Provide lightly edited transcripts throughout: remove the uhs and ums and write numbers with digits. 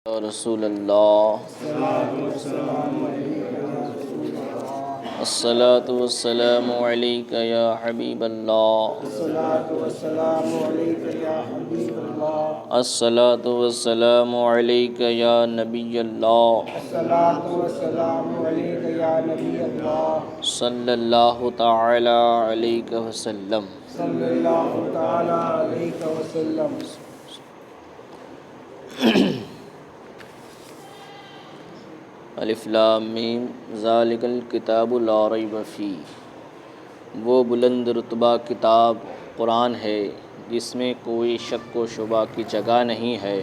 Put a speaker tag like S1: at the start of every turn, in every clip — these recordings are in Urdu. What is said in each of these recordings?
S1: رسول اللہ الصلاۃ والسلام علیک یا حبیب اللہ الصلاۃ والسلام علیک یا نبی اللہ صلی اللہ تعالی علیہ وسلم۔ الف لام میم ذالک الکتاب لا ریب فیہ، وہ بلند رتبہ کتاب قرآن ہے جس میں کوئی شک و شبہ کی جگہ نہیں ہے۔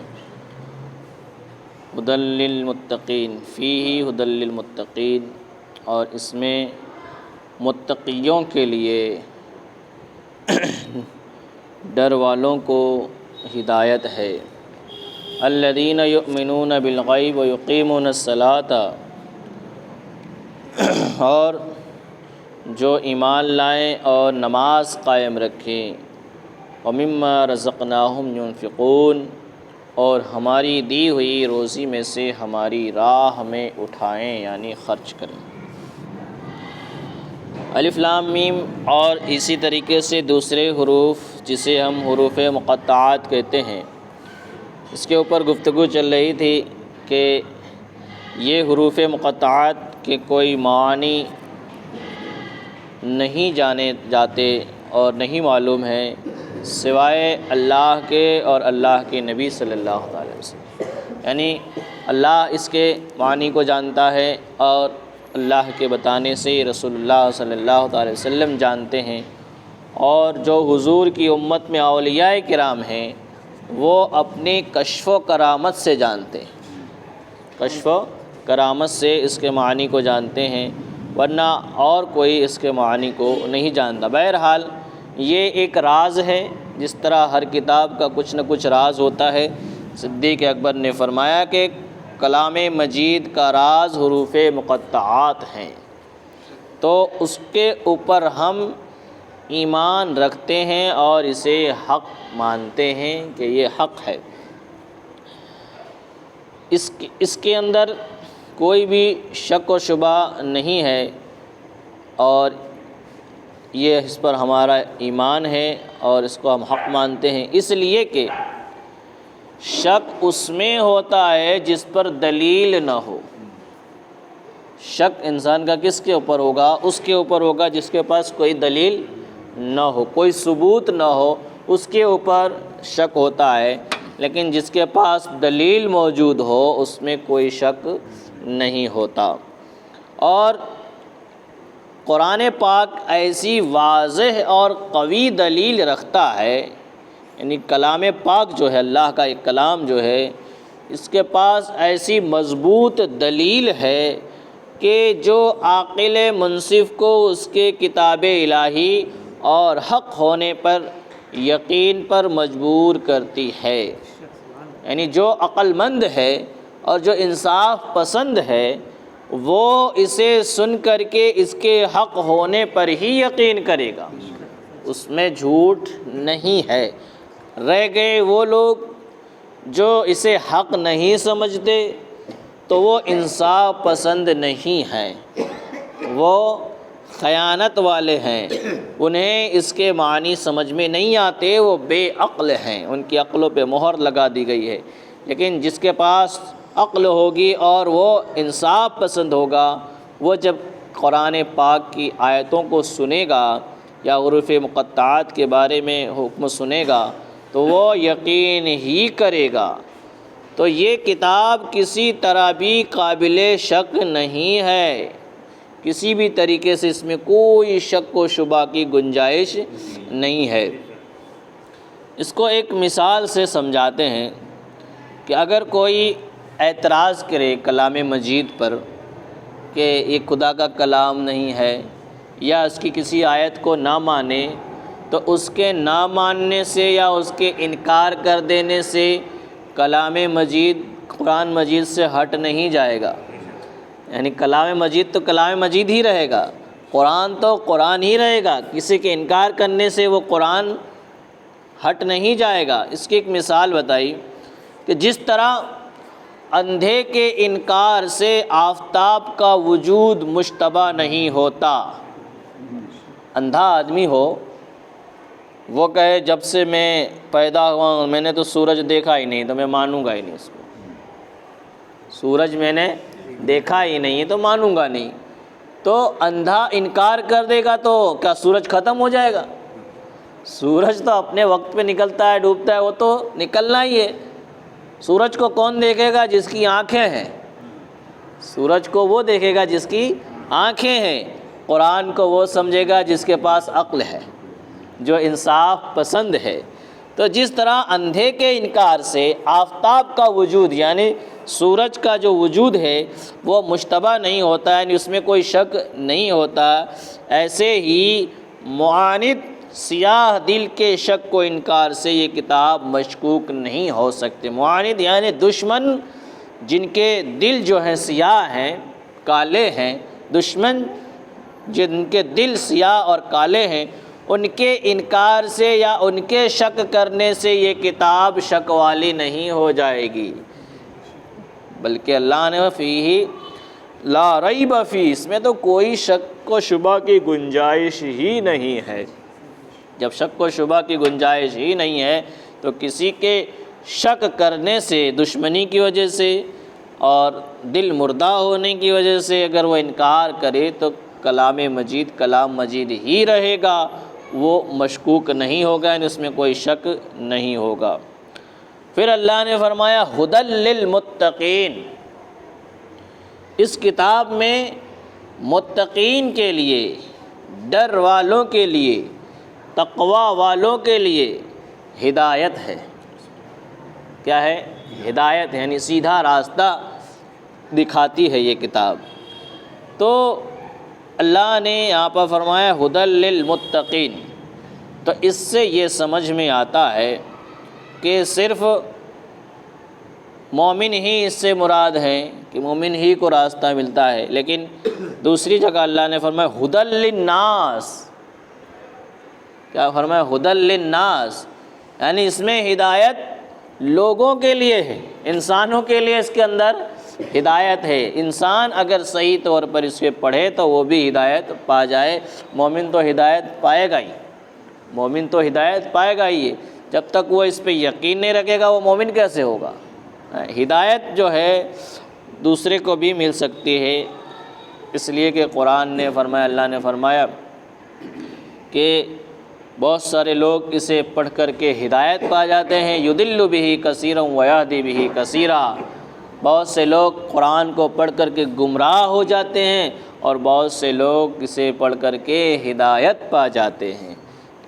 S1: ھدی للمتقین، فیہ ھدی للمتقین، اور اس میں متقیوں کے لیے ڈر والوں کو ہدایت ہے۔ الذین یؤمنون بالغیب ویقیمون الصلاۃ، اور جو ایمان لائیں اور نماز قائم رکھیں۔ ومما رزقناہم ینفقون، اور ہماری دی ہوئی روزی میں سے ہماری راہ میں اٹھائیں یعنی خرچ کریں۔ الف لام میم، اور اسی طریقے سے دوسرے حروف جسے ہم حروف مقطعات کہتے ہیں، اس کے اوپر گفتگو چل رہی تھی کہ یہ حروف مقطعات کے کوئی معانی نہیں جانے جاتے اور نہیں معلوم ہے سوائے اللہ کے اور اللہ کے نبی صلی اللہ علیہ وسلم، یعنی اللہ اس کے معنی کو جانتا ہے اور اللہ کے بتانے سے رسول اللہ صلی اللہ علیہ وسلم جانتے ہیں، اور جو حضور کی امت میں اولیاء کرام ہیں وہ اپنی کشف و کرامت سے جانتے ہیں، کشف و کرامت سے اس کے معنی کو جانتے ہیں، ورنہ اور کوئی اس کے معنی کو نہیں جانتا۔ بہرحال یہ ایک راز ہے، جس طرح ہر کتاب کا کچھ نہ کچھ راز ہوتا ہے۔ صدیق اکبر نے فرمایا کہ کلام مجید کا راز حروف مقطعات ہیں، تو اس کے اوپر ہم ایمان رکھتے ہیں اور اسے حق مانتے ہیں کہ یہ حق ہے۔ اس کے اندر کوئی بھی شک و شبہ نہیں ہے، اور یہ اس پر ہمارا ایمان ہے اور اس کو ہم حق مانتے ہیں، اس لیے کہ شک اس میں ہوتا ہے جس پر دلیل نہ ہو۔ شک انسان کا کس کے اوپر ہوگا؟ اس کے اوپر ہوگا جس کے پاس کوئی دلیل نہ ہو، کوئی ثبوت نہ ہو، اس کے اوپر شک ہوتا ہے، لیکن جس کے پاس دلیل موجود ہو اس میں کوئی شک نہیں ہوتا۔ اور قرآن پاک ایسی واضح اور قوی دلیل رکھتا ہے، یعنی کلام پاک جو ہے، اللہ کا ایک کلام جو ہے، اس کے پاس ایسی مضبوط دلیل ہے کہ جو عاقل منصف کو اس کے کتاب الہی اور حق ہونے پر یقین پر مجبور کرتی ہے، یعنی جو عقل مند ہے اور جو انصاف پسند ہے وہ اسے سن کر کے اس کے حق ہونے پر ہی یقین کرے گا، اس میں جھوٹ نہیں ہے۔ رہ گئے وہ لوگ جو اسے حق نہیں سمجھتے تو وہ انصاف پسند نہیں ہیں، وہ خیانت والے ہیں، انہیں اس کے معنی سمجھ میں نہیں آتے، وہ بے عقل ہیں، ان کی عقلوں پہ مہر لگا دی گئی ہے۔ لیکن جس کے پاس عقل ہوگی اور وہ انصاف پسند ہوگا، وہ جب قرآن پاک کی آیتوں کو سنے گا یا حروف مقطعات کے بارے میں حکم سنے گا تو وہ یقین ہی کرے گا۔ تو یہ کتاب کسی طرح بھی قابل شک نہیں ہے، کسی بھی طریقے سے اس میں کوئی شک و شبہ کی گنجائش نہیں ہے۔ اس کو ایک مثال سے سمجھاتے ہیں کہ اگر کوئی اعتراض کرے کلام مجید پر کہ یہ خدا کا کلام نہیں ہے، یا اس کی کسی آیت کو نہ مانے، تو اس کے نہ ماننے سے یا اس کے انکار کر دینے سے کلام مجید قرآن مجید سے ہٹ نہیں جائے گا، یعنی کلام مجید تو کلام مجید ہی رہے گا، قرآن تو قرآن ہی رہے گا، کسی کے انکار کرنے سے وہ قرآن ہٹ نہیں جائے گا۔ اس کی ایک مثال بتائی کہ جس طرح اندھے کے انکار سے آفتاب کا وجود مشتبہ نہیں ہوتا۔ اندھا آدمی ہو، وہ کہے جب سے میں پیدا ہوا میں نے تو سورج دیکھا ہی نہیں، تو میں مانوں گا ہی نہیں اس کو۔ سورج میں نے دیکھا ہی نہیں ہے تو مانوں گا نہیں۔ تو اندھا انکار کر دے گا تو کیا سورج ختم ہو جائے گا؟ سورج تو اپنے وقت پہ نکلتا ہے، ڈوبتا ہے، وہ تو نکلنا ہی ہے۔ سورج کو کون دیکھے گا؟ جس کی آنکھیں ہیں۔ سورج کو وہ دیکھے گا جس کی آنکھیں ہیں۔ قرآن کو وہ سمجھے گا جس کے پاس عقل ہے، جو انصاف پسند ہے۔ تو جس طرح اندھے کے انکار سے آفتاب کا وجود یعنی سورج کا جو وجود ہے وہ مشتبہ نہیں ہوتا، یعنی اس میں کوئی شک نہیں ہوتا، ایسے ہی معاند سیاہ دل کے شک و انکار سے یہ کتاب مشکوک نہیں ہو سکتے۔ معاند یعنی دشمن جن کے دل جو ہیں سیاہ ہیں، کالے ہیں، دشمن جن کے دل سیاہ اور کالے ہیں، ان کے انکار سے یا ان کے شک کرنے سے یہ کتاب شک والی نہیں ہو جائے گی، بلکہ اللہ نے فیہ لا ریب فیہ، اس میں تو کوئی شک و شبہ کی گنجائش ہی نہیں ہے۔ جب شک و شبہ کی گنجائش ہی نہیں ہے تو کسی کے شک کرنے سے، دشمنی کی وجہ سے اور دل مردہ ہونے کی وجہ سے اگر وہ انکار کرے تو کلام مجید ہی رہے گا، وہ مشکوک نہیں ہوگا، یعنی اس میں کوئی شک نہیں ہوگا۔ پھر اللہ نے فرمایا ھدی للمتقین، اس کتاب میں متقین کے لیے، ڈر والوں کے لیے، تقوی والوں کے لیے ہدایت ہے۔ کیا ہے؟ ہدایت، یعنی سیدھا راستہ دکھاتی ہے یہ کتاب۔ تو اللہ نے یہاں پر فرمایا ھدی للمتقین، تو اس سے یہ سمجھ میں آتا ہے کہ صرف مومن ہی اس سے مراد ہیں کہ مومن ہی کو راستہ ملتا ہے، لیکن دوسری جگہ اللہ نے فرمایا ھدی للناس۔ کیا فرمایا؟ ھدی للناس، یعنی اس میں ہدایت لوگوں کے لیے ہے، انسانوں کے لیے اس کے اندر ہدایت ہے۔ انسان اگر صحیح طور پر اس کے پڑھے تو وہ بھی ہدایت پا جائے۔ مومن تو ہدایت پائے گا ہی، مومن تو ہدایت پائے گا ہی۔ جب تک وہ اس پہ یقین نہیں رکھے گا وہ مومن کیسے ہوگا؟ ہدایت جو ہے دوسرے کو بھی مل سکتی ہے، اس لیے کہ قرآن نے فرمایا، اللہ نے فرمایا کہ بہت سارے لوگ اسے پڑھ کر کے ہدایت پا جاتے ہیں، یضل بہ کثیرا ویہدی بہ کثیرا۔ بہت سے لوگ قرآن کو پڑھ کر کے گمراہ ہو جاتے ہیں اور بہت سے لوگ اسے پڑھ کر کے ہدایت پا جاتے ہیں۔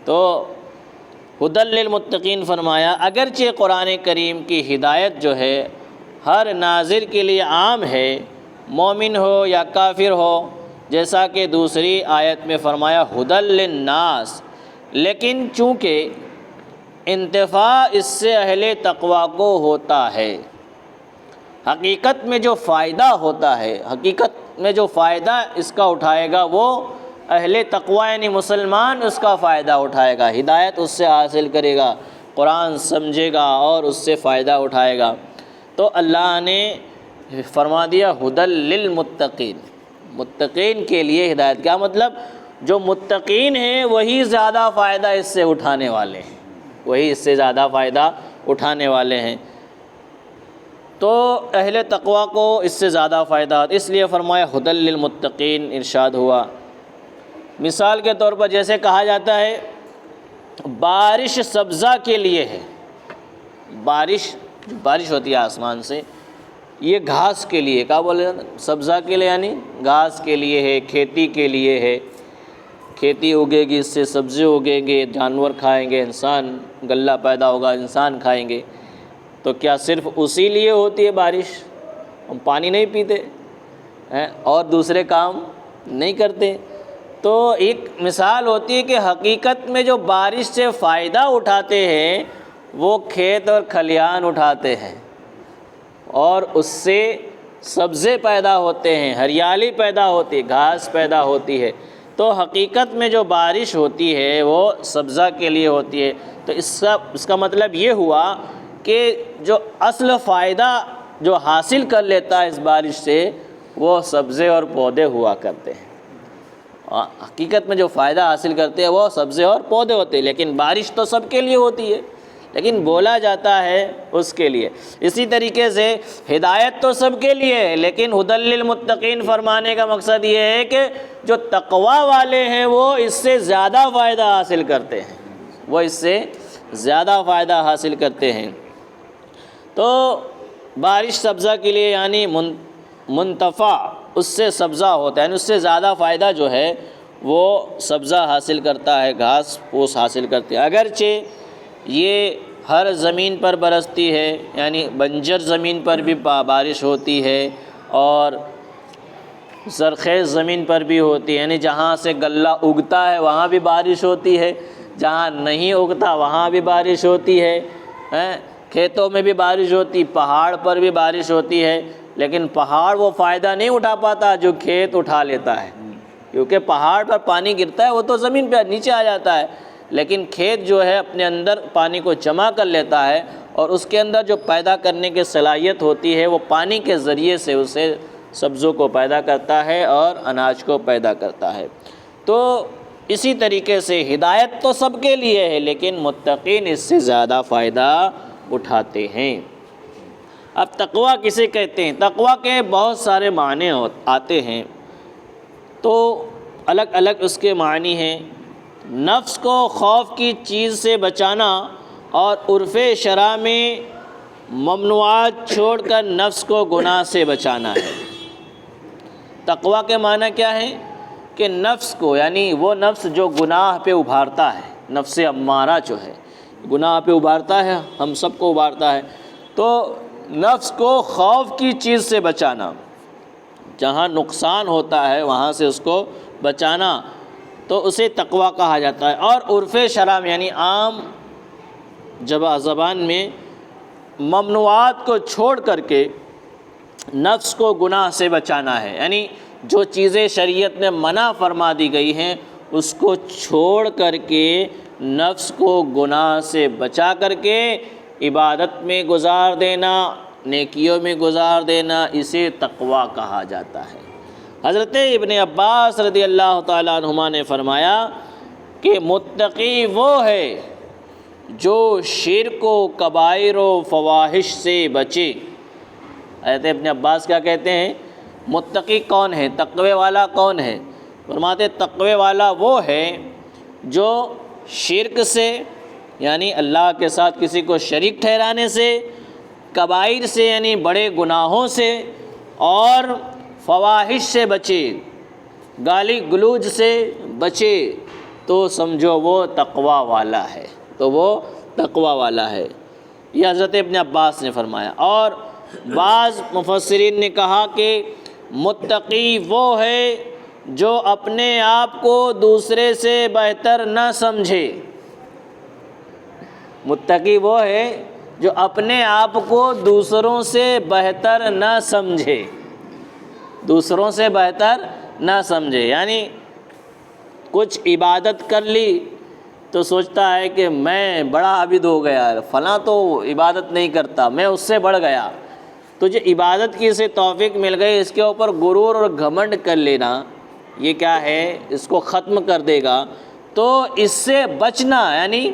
S1: تو ھدی للمتقین فرمایا اگرچہ قرآن کریم کی ہدایت جو ہے ہر ناظر کے لیے عام ہے، مومن ہو یا کافر ہو، جیسا کہ دوسری آیت میں فرمایا ھدی للناس، لیکن چونکہ انتفاع اس سے اہل تقوی کو ہوتا ہے، حقیقت میں جو فائدہ ہوتا ہے، حقیقت میں جو فائدہ اس کا اٹھائے گا وہ اہل تقوی یعنی مسلمان اس کا فائدہ اٹھائے گا، ہدایت اس سے حاصل کرے گا، قرآن سمجھے گا اور اس سے فائدہ اٹھائے گا۔ تو اللہ نے فرما دیا ھدی للمتقین، متقین کے لیے ہدایت۔ کیا مطلب؟ جو متقین ہیں وہی زیادہ فائدہ اس سے اٹھانے والے ہیں، وہی اس سے زیادہ فائدہ اٹھانے والے ہیں۔ تو اہل تقوی کو اس سے زیادہ فائدہ، اس لیے فرمایا ھدی للمتقین ارشاد ہوا۔ مثال کے طور پر جیسے کہا جاتا ہے بارش سبزہ کے لیے ہے، بارش ہوتی ہے آسمان سے، یہ گھاس کے لیے، کیا بولے سبزہ کے لیے، یعنی گھاس کے لیے ہے، کھیتی کے لیے ہے، کھیتی اگے گی، اس سے سبزی اگیں گے، جانور کھائیں گے، انسان غلہ پیدا ہوگا، انسان کھائیں گے۔ تو کیا صرف اسی لیے ہوتی ہے بارش؟ ہم پانی نہیں پیتے اور دوسرے کام نہیں کرتے؟ تو ایک مثال ہوتی ہے کہ حقیقت میں جو بارش سے فائدہ اٹھاتے ہیں وہ کھیت اور کھلیان اٹھاتے ہیں، اور اس سے سبزے پیدا ہوتے ہیں، ہریالی پیدا ہوتی ہے، گھاس پیدا ہوتی ہے۔ تو حقیقت میں جو بارش ہوتی ہے وہ سبزہ کے لیے ہوتی ہے۔ تو اس کا مطلب یہ ہوا کہ جو اصل فائدہ جو حاصل کر لیتا ہے اس بارش سے وہ سبزے اور پودے ہوا کرتے ہیں۔ حقیقت میں جو فائدہ حاصل کرتے ہیں وہ سبزے اور پودے ہوتے ہیں، لیکن بارش تو سب کے لیے ہوتی ہے، لیکن بولا جاتا ہے اس کے لیے۔ اسی طریقے سے ہدایت تو سب کے لیے ہے، لیکن ھدی للمتقین فرمانے کا مقصد یہ ہے کہ جو تقوی والے ہیں وہ اس سے زیادہ فائدہ حاصل کرتے ہیں، وہ اس سے زیادہ فائدہ حاصل کرتے ہیں۔ تو بارش سبزہ کے لیے یعنی منتفع اس سے سبزہ ہوتا ہے، یعنی اس سے زیادہ فائدہ جو ہے وہ سبزہ حاصل کرتا ہے، گھاس پھوس حاصل کرتے ہیں۔ اگرچہ یہ ہر زمین پر برستی ہے، یعنی بنجر زمین پر بھی بارش ہوتی ہے اور زرخیز زمین پر بھی ہوتی ہے، یعنی جہاں سے غلہ اگتا ہے وہاں بھی بارش ہوتی ہے، جہاں نہیں اگتا وہاں بھی بارش ہوتی ہے، کھیتوں میں بھی بارش ہوتی، پہاڑ پر بھی بارش ہوتی ہے، لیکن پہاڑ وہ فائدہ نہیں اٹھا پاتا جو کھیت اٹھا لیتا ہے، کیونکہ پہاڑ پر پانی گرتا ہے وہ تو زمین پہ نیچے آ جاتا ہے، لیکن کھیت جو ہے اپنے اندر پانی کو جمع کر لیتا ہے اور اس کے اندر جو پیدا کرنے کی صلاحیت ہوتی ہے وہ پانی کے ذریعے سے اسے سبزوں کو پیدا کرتا ہے اور اناج کو پیدا کرتا ہے۔ تو اسی طریقے سے ہدایت تو سب کے لیے ہے، لیکن متقین اس سے زیادہ فائدہ اٹھاتے ہیں۔ اب تقویٰ کسے کہتے ہیں؟ تقویٰ کے بہت سارے معنی آتے ہیں، تو الگ الگ اس کے معنی ہیں۔ نفس کو خوف کی چیز سے بچانا اور عرف شرع میں ممنوعات چھوڑ کر نفس کو گناہ سے بچانا ہے۔ تقویٰ کے معنی کیا ہے؟ کہ نفس کو، یعنی وہ نفس جو گناہ پہ ابھارتا ہے، نفس امارہ جو ہے گناہ پہ ابھارتا ہے، ہم سب کو ابھارتا ہے، تو نفس کو خوف کی چیز سے بچانا، جہاں نقصان ہوتا ہے وہاں سے اس کو بچانا، تو اسے تقویٰ کہا جاتا ہے۔ اور عرف شرع یعنی عام زبان میں ممنوعات کو چھوڑ کر کے نفس کو گناہ سے بچانا ہے، یعنی جو چیزیں شریعت نے منع فرما دی گئی ہیں اس کو چھوڑ کر کے نفس کو گناہ سے بچا کر کے عبادت میں گزار دینا، نیکیوں میں گزار دینا، اسے تقویٰ کہا جاتا ہے۔ حضرت ابن عباس رضی اللہ تعالیٰ عنہما نے فرمایا کہ متقی وہ ہے جو شرک و کبائر و فواحش سے بچے۔ حضرت ابن عباس کیا کہتے ہیں؟ متقی کون ہے، تقوی والا کون ہے؟ فرماتے تقوی والا وہ ہے جو شرک سے، یعنی اللہ کے ساتھ کسی کو شریک ٹھہرانے سے، کبائر سے یعنی بڑے گناہوں سے، اور فواحش سے بچے، گالی گلوج سے بچے، تو سمجھو وہ تقوی والا ہے، تو وہ تقوی والا ہے۔ یہ حضرت ابن عباس نے فرمایا۔ اور بعض مفسرین نے کہا کہ متقی وہ ہے جو اپنے آپ کو دوسرے سے بہتر نہ سمجھے۔ متقی وہ ہے جو اپنے آپ کو دوسروں سے بہتر نہ سمجھے، دوسروں سے بہتر نہ سمجھے، یعنی کچھ عبادت کر لی تو سوچتا ہے کہ میں بڑا عابد ہو گیا، فلاں تو عبادت نہیں کرتا، میں اس سے بڑھ گیا۔ تو جو عبادت کی اسے توفیق مل گئی، اس کے اوپر غرور اور گھمنڈ کر لینا، یہ کیا ہے؟ اس کو ختم کر دے گا۔ تو اس سے بچنا، یعنی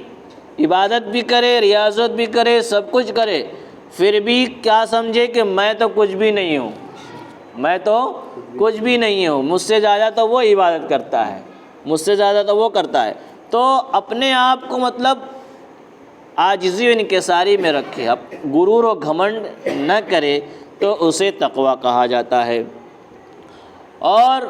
S1: عبادت بھی کرے، ریاضت بھی کرے، سب کچھ کرے، پھر بھی کیا سمجھے کہ میں تو کچھ بھی نہیں ہوں، میں تو کچھ بھی نہیں ہوں، مجھ سے زیادہ تو وہ عبادت کرتا ہے، مجھ سے زیادہ تو وہ کرتا ہے۔ تو اپنے آپ کو مطلب عاجزی و انکساری میں رکھے، اب غرور و گھمنڈ نہ کرے، تو اسے تقویٰ کہا جاتا ہے۔ اور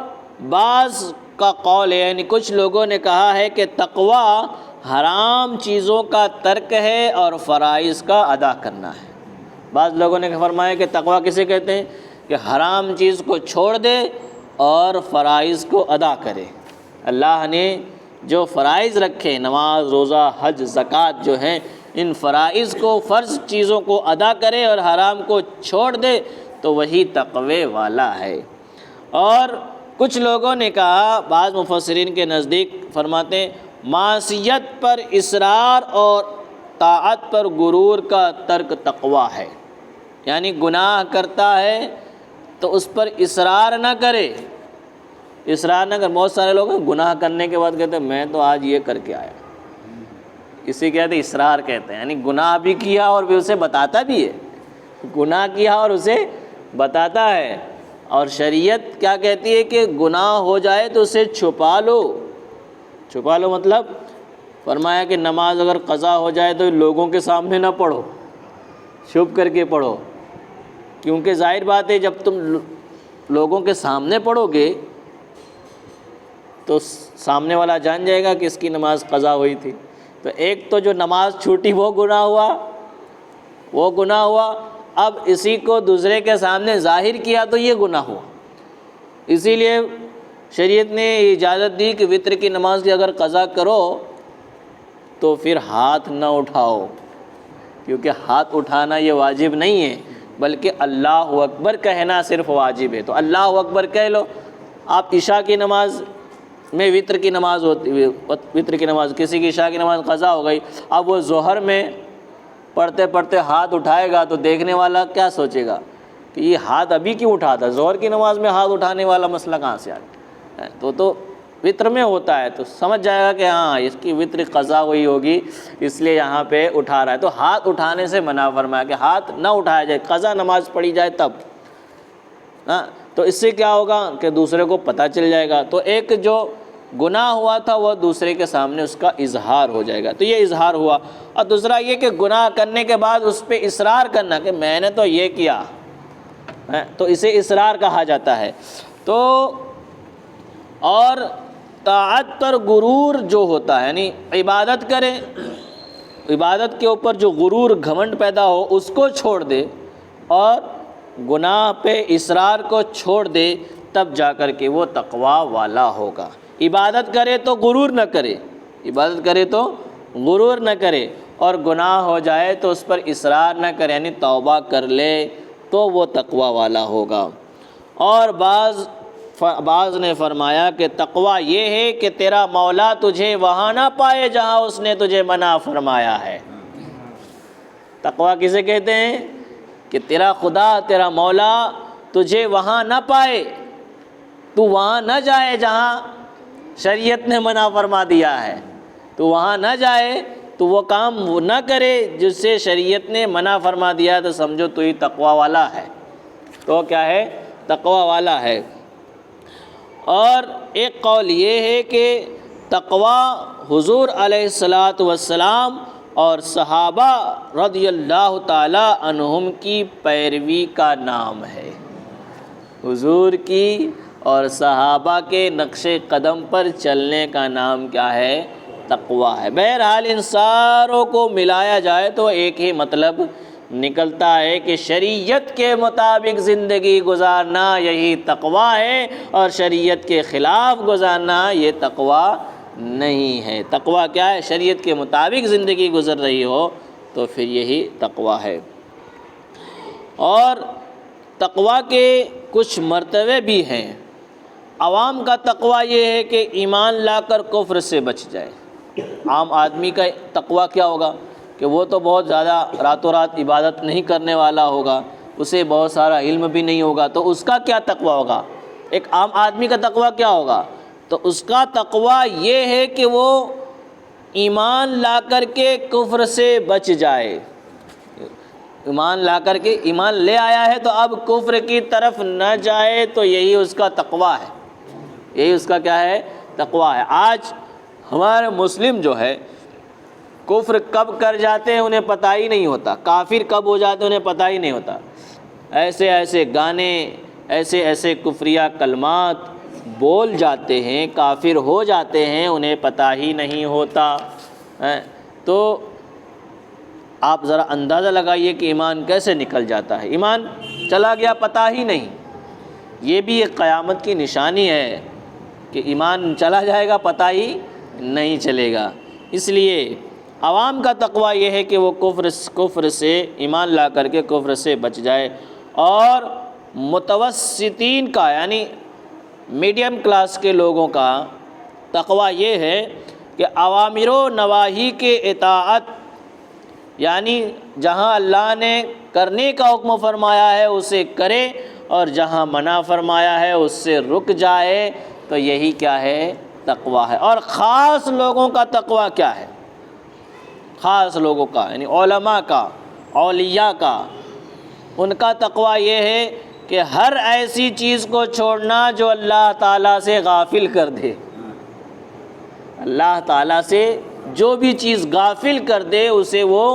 S1: بعض کا قول ہے، یعنی کچھ لوگوں نے کہا ہے کہ تقویٰ حرام چیزوں کا ترک ہے اور فرائض کا ادا کرنا ہے۔ بعض لوگوں نے فرمایا کہ تقویٰ کسے کہتے ہیں؟ کہ حرام چیز کو چھوڑ دے اور فرائض کو ادا کرے۔ اللہ نے جو فرائض رکھے، نماز، روزہ، حج، زکوٰۃ جو ہیں، ان فرائض کو، فرض چیزوں کو ادا کرے اور حرام کو چھوڑ دے، تو وہی تقوی والا ہے۔ اور کچھ لوگوں نے کہا، بعض مفسرین کے نزدیک فرماتے ہیں معصیت پر اصرار اور طاعت پر غرور کا ترک تقویٰ ہے۔ یعنی گناہ کرتا ہے تو اس پر اصرار نہ کرے، اصرار نہ کر۔ بہت سارے لوگ گناہ کرنے کے بعد کہتے ہیں میں تو آج یہ کر کے آیا، اسی کہتے ہیں اصرار کہتے ہیں، یعنی گناہ بھی کیا اور بھی اسے بتاتا بھی ہے، گناہ کیا اور اسے بتاتا ہے۔ اور شریعت کیا کہتی ہے کہ گناہ ہو جائے تو اسے چھپا لو، چھپا لو مطلب فرمایا کہ نماز اگر قضا ہو جائے تو لوگوں کے سامنے نہ پڑھو، چھپ کر کے پڑھو، کیونکہ ظاہر بات ہے جب تم لوگوں کے سامنے پڑھو گے تو سامنے والا جان جائے گا کہ اس کی نماز قضا ہوئی تھی۔ تو ایک تو جو نماز چھوٹی وہ گناہ ہوا، وہ گناہ ہوا، اب اسی کو دوسرے کے سامنے ظاہر کیا تو یہ گناہ ہوا۔ اسی لیے شریعت نے اجازت دی کہ وتر کی نماز کی اگر قضا کرو تو پھر ہاتھ نہ اٹھاؤ، کیونکہ ہاتھ اٹھانا یہ واجب نہیں ہے بلکہ اللہ اکبر کہنا صرف واجب ہے۔ تو اللہ اکبر کہہ لو۔ آپ عشاء کی نماز میں وتر کی نماز ہوتی، وتر کی نماز کسی کی عشاء کی نماز قضا ہو گئی، اب وہ ظہر میں پڑھتے پڑھتے ہاتھ اٹھائے گا تو دیکھنے والا کیا سوچے گا کہ یہ ہاتھ ابھی کیوں اٹھاتا، ظہر کی نماز میں ہاتھ اٹھانے والا مسئلہ کہاں سے آ گیا؟ تو وتر میں ہوتا ہے تو سمجھ جائے گا کہ ہاں اس کی وتر قضا ہوئی ہوگی اس لیے یہاں پہ اٹھا رہا ہے۔ تو ہاتھ اٹھانے سے منع فرمایا کہ ہاتھ نہ اٹھایا جائے، قضا نماز پڑھی جائے تب۔ تو اس سے کیا ہوگا کہ دوسرے کو پتہ چل جائے گا، تو ایک جو گناہ ہوا تھا وہ دوسرے کے سامنے اس کا اظہار ہو جائے گا، تو یہ اظہار ہوا۔ اور دوسرا یہ کہ گناہ کرنے کے بعد اس پہ اصرار کرنا کہ میں نے تو یہ کیا، تو اسے اصرار کہا جاتا ہے۔ تو اور طاعت پر غرور جو ہوتا ہے، یعنی عبادت کرے، عبادت کے اوپر جو غرور گھمنڈ پیدا ہو اس کو چھوڑ دے اور گناہ پہ اصرار کو چھوڑ دے، تب جا کر کے وہ تقوی والا ہوگا۔ عبادت کرے تو غرور نہ کرے، عبادت کرے تو غرور نہ کرے، اور گناہ ہو جائے تو اس پر اصرار نہ کرے، یعنی توبہ کر لے تو وہ تقوی والا ہوگا۔ اور بعض نے فرمایا کہ تقوی یہ ہے کہ تیرا مولا تجھے وہاں نہ پائے جہاں اس نے تجھے منع فرمایا ہے۔ تقوی کسے کہتے ہیں کہ تیرا خدا، تیرا مولا تجھے وہاں نہ پائے، تو وہاں نہ جائے جہاں شریعت نے منع فرما دیا ہے، تو وہاں نہ جائے، تو وہ کام وہ نہ کرے جس سے شریعت نے منع فرما دیا، تو سمجھو تو ہی تقوی والا ہے۔ تو کیا ہے؟ تقوی والا ہے۔ اور ایک قول یہ ہے کہ تقوی حضور علیہ السلام اور صحابہ رضی اللہ تعالی عنہم کی پیروی کا نام ہے۔ حضور کی اور صحابہ کے نقش قدم پر چلنے کا نام کیا ہے؟ تقوی ہے۔ بہرحال ان ساروں کو ملایا جائے تو ایک ہی مطلب نکلتا ہے کہ شریعت کے مطابق زندگی گزارنا یہی تقوی ہے، اور شریعت کے خلاف گزارنا یہ تقوی نہیں ہے۔ تقوی کیا ہے؟ شریعت کے مطابق زندگی گزر رہی ہو تو پھر یہی تقوی ہے۔ اور تقوی کے کچھ مرتبے بھی ہیں۔ عوام کا تقوی یہ ہے کہ ایمان لا کر کفر سے بچ جائے۔ عام آدمی کا تقوی کیا ہوگا کہ وہ تو بہت زیادہ راتوں رات عبادت نہیں کرنے والا ہوگا، اسے بہت سارا علم بھی نہیں ہوگا، تو اس کا کیا تقوی ہوگا؟ ایک عام آدمی کا تقوی کیا ہوگا؟ تو اس کا تقوی یہ ہے کہ وہ ایمان لا کر کے کفر سے بچ جائے۔ ایمان لا کر کے، ایمان لے آیا ہے تو اب کفر کی طرف نہ جائے، تو یہی اس کا تقوی ہے، یہی اس کا کیا ہے؟ تقوی ہے۔ آج ہمارے مسلم جو ہے کفر کب کر جاتے ہیں انہیں پتہ ہی نہیں ہوتا، کافر کب ہو جاتے ہیں انہیں پتہ ہی نہیں ہوتا۔ ایسے ایسے گانے، ایسے ایسے کفریہ کلمات بول جاتے ہیں، کافر ہو جاتے ہیں، انہیں پتہ ہی نہیں ہوتا۔ تو آپ ذرا اندازہ لگائیے کہ ایمان کیسے نکل جاتا ہے، ایمان چلا گیا پتہ ہی نہیں۔ یہ بھی ایک قیامت کی نشانی ہے کہ ایمان چلا جائے گا پتہ ہی نہیں چلے گا۔ اس لیے عوام کا تقوی یہ ہے کہ وہ کفر سے ایمان لا کر کے کفر سے بچ جائے، اور متوسطین کا یعنی میڈیم کلاس کے لوگوں کا تقوی یہ ہے کہ اوامر و نواہی کے اطاعت یعنی جہاں اللہ نے کرنے کا حکم فرمایا ہے اسے کرے، اور جہاں منع فرمایا ہے اس سے رک جائے، تو یہی کیا ہے؟ تقویٰ ہے۔ اور خاص لوگوں کا تقویٰ کیا ہے؟ خاص لوگوں کا یعنی علماء کا، اولیاء کا، ان کا تقویٰ یہ ہے کہ ہر ایسی چیز کو چھوڑنا جو اللہ تعالیٰ سے غافل کر دے۔ اللہ تعالیٰ سے جو بھی چیز غافل کر دے اسے وہ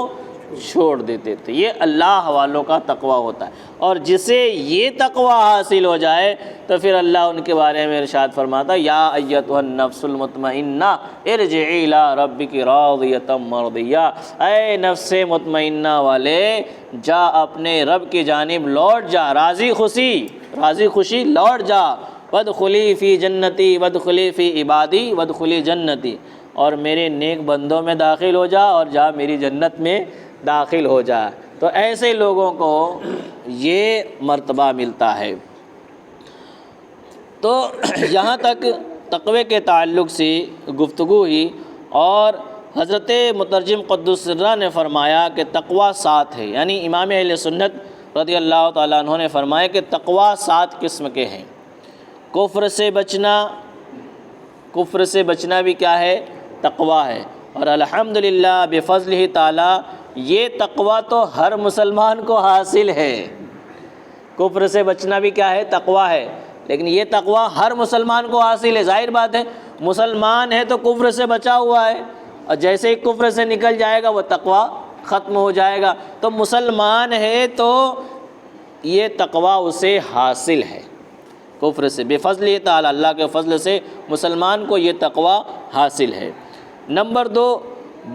S1: چھوڑ دیتے تھے۔ یہ اللہ والوں کا تقویٰ ہوتا ہے، اور جسے یہ تقویٰ حاصل ہو جائے تو پھر اللہ ان کے بارے میں ارشاد فرماتا ہے یا ایتھا النفس المطمئنہ ارجعی الی ربک راضیۃ مرضیہ، اے نفس مطمئنہ والے جا اپنے رب کی جانب لوٹ جا، راضی خوشی لوٹ جا، وادخلی فی جنتی وادخلی فی عبادی وادخلی جنتی، اور میرے نیک بندوں میں داخل ہو جا اور جا میری جنت میں داخل ہو جا۔ تو ایسے لوگوں کو یہ مرتبہ ملتا ہے۔ تو یہاں تک تقوی کے تعلق سے گفتگو ہوئی، اور حضرت مترجم قدس سرہ نے فرمایا کہ تقوی 7 ہے، یعنی امام اہل سنت رضی اللہ تعالیٰ عنہ نے فرمایا کہ تقوی 7 قسم کے ہیں۔ کفر سے بچنا بھی کیا ہے؟ تقوی ہے، اور الحمدللہ بفضلہ تعالی یہ تقوی تو ہر مسلمان کو حاصل ہے۔ کفر سے بچنا بھی کیا ہے؟ تقوی ہے، لیکن یہ تقوی ہر مسلمان کو حاصل ہے۔ ظاہر بات ہے مسلمان ہے تو کفر سے بچا ہوا ہے، اور جیسے ہی کفر سے نکل جائے گا وہ تقوی ختم ہو جائے گا۔ تو مسلمان ہے تو یہ تقوی اسے حاصل ہے کفر سے، بفضل تعالی اللہ کے فضل سے مسلمان کو یہ تقوی حاصل ہے۔ نمبر 2،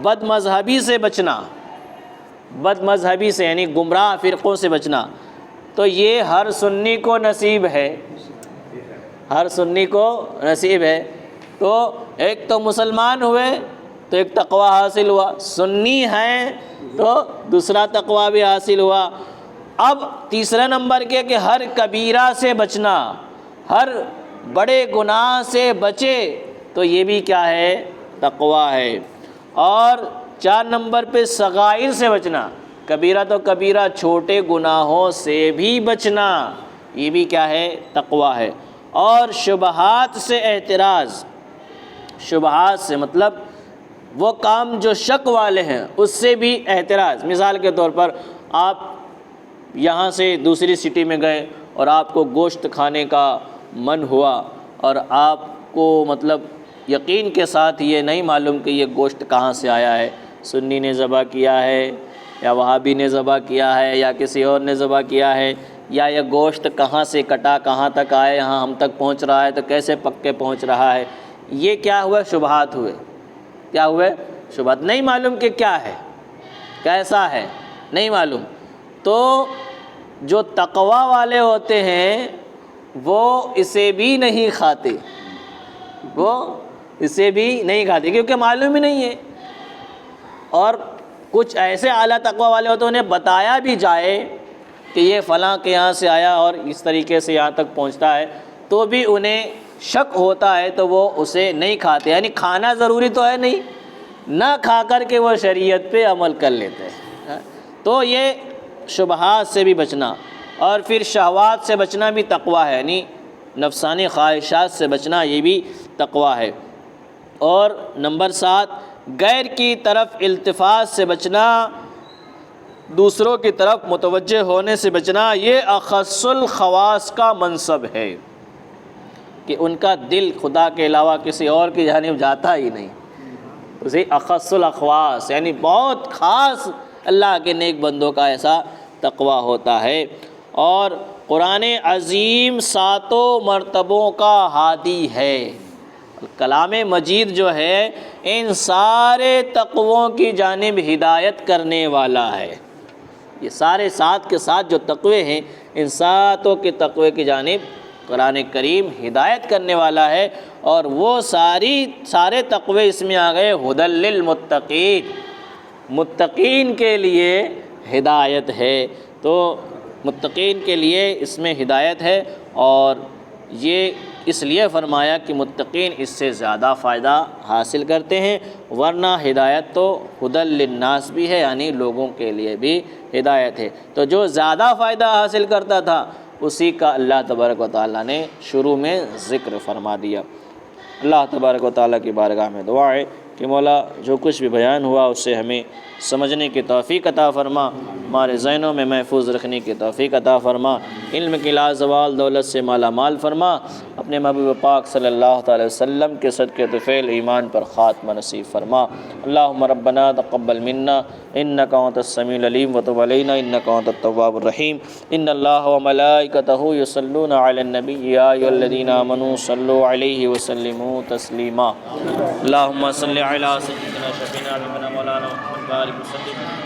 S1: بد مذہبی سے بچنا، بد مذہبی سے یعنی گمراہ فرقوں سے بچنا، تو یہ ہر سنی کو نصیب ہے، ہر سنی کو نصیب ہے۔ تو ایک تو مسلمان ہوئے تو ایک تقوی حاصل ہوا، سنی ہیں تو دوسرا تقوی بھی حاصل ہوا۔ اب تیسرا نمبر کے کہ ہر کبیرہ سے بچنا، ہر بڑے گناہ سے بچے، تو یہ بھی کیا ہے؟ تقوی ہے۔ اور 4 نمبر پہ صغائر سے بچنا، کبیرہ تو کبیرہ چھوٹے گناہوں سے بھی بچنا، یہ بھی کیا ہے؟ تقوی ہے۔ اور شبہات سے احتراز، شبہات سے مطلب وہ کام جو شک والے ہیں اس سے بھی احتراز۔ مثال کے طور پر آپ یہاں سے دوسری سٹی میں گئے اور آپ کو گوشت کھانے کا من ہوا، اور آپ کو مطلب یقین کے ساتھ یہ نہیں معلوم کہ یہ گوشت کہاں سے آیا ہے، سنی نے ذبح کیا ہے یا وہابی نے ذبح کیا ہے یا کسی اور نے ذبح کیا ہے، یا یہ گوشت کہاں سے کٹا کہاں تک آئے، یہاں ہم تک پہنچ رہا ہے تو کیسے پکے پہنچ رہا ہے، یہ کیا ہوا؟ شبہات ہوئے۔ کیا ہوئے؟ شبہات، نہیں معلوم کہ کیا ہے، کیسا ہے، نہیں معلوم۔ تو جو تقوی والے ہوتے ہیں وہ اسے بھی نہیں کھاتے، وہ اسے بھی نہیں کھاتے کیونکہ معلوم ہی نہیں ہے۔ اور کچھ ایسے اعلیٰ تقوی والے ہوتے ہیں انہیں بتایا بھی جائے کہ یہ فلاں کے یہاں سے آیا اور اس طریقے سے یہاں تک پہنچتا ہے، تو بھی انہیں شک ہوتا ہے تو وہ اسے نہیں کھاتے، یعنی کھانا ضروری تو ہے نہیں، نہ کھا کر کے وہ شریعت پہ عمل کر لیتے ہیں۔ تو یہ شبہات سے بھی بچنا، اور پھر شہوات سے بچنا بھی تقوی ہے، یعنی نفسانی خواہشات سے بچنا یہ بھی تقوی ہے۔ اور نمبر 7، غیر کی طرف التفات سے بچنا، دوسروں کی طرف متوجہ ہونے سے بچنا، یہ اخص الخواص کا منصب ہے کہ ان کا دل خدا کے علاوہ کسی اور کی جانب جاتا ہی نہیں، اسے اخص الاخواص یعنی بہت خاص اللہ کے نیک بندوں کا ایسا تقوی ہوتا ہے۔ اور قرآن عظیم 7 مرتبوں کا ہادی ہے، کلام مجید جو ہے ان سارے تقووں کی جانب ہدایت کرنے والا ہے۔ یہ سارے 7 کے 7 جو تقوے ہیں ان 7 کے تقوے کی جانب قرآن کریم ہدایت کرنے والا ہے، اور وہ سارے تقوے اس میں آ گئے ھدی للمتقین، متقین کے لیے ہدایت ہے۔ تو متقین کے لیے اس میں ہدایت ہے، اور یہ اس لیے فرمایا کہ متقین اس سے زیادہ فائدہ حاصل کرتے ہیں، ورنہ ہدایت تو ھدی للناس بھی ہے، یعنی لوگوں کے لیے بھی ہدایت ہے۔ تو جو زیادہ فائدہ حاصل کرتا تھا اسی کا اللہ تبارک و تعالیٰ نے شروع میں ذکر فرما دیا۔ اللہ تبارک و تعالیٰ کی بارگاہ میں دعا ہے کہ مولا جو کچھ بھی بیان ہوا اسے ہمیں سمجھنے کی توفیق عطا فرما، ہمارے ذہنوں میں محفوظ رکھنے کی توفیق عطا فرما، علم کی لازوال دولت سے مالا مال فرما، اپنے محبوب پاک صلی اللہ تعالی وسلم کے صدقے طفیل ایمان پر خاتمہ نصیب فرما۔ اللہم ربنا تقبل منا انک انت السمیع العلیم وتب علینا انک انت التواب الرحیم۔ ان اللہ وملائکتہ یصلون علی النبی یا ایھا الذین آمنوا صلوا علیہ وسلموا تسلیما۔ اللہم صل علی سیدنا شفیعنا حبیبنا مولانا محمد وآلہ وسلم۔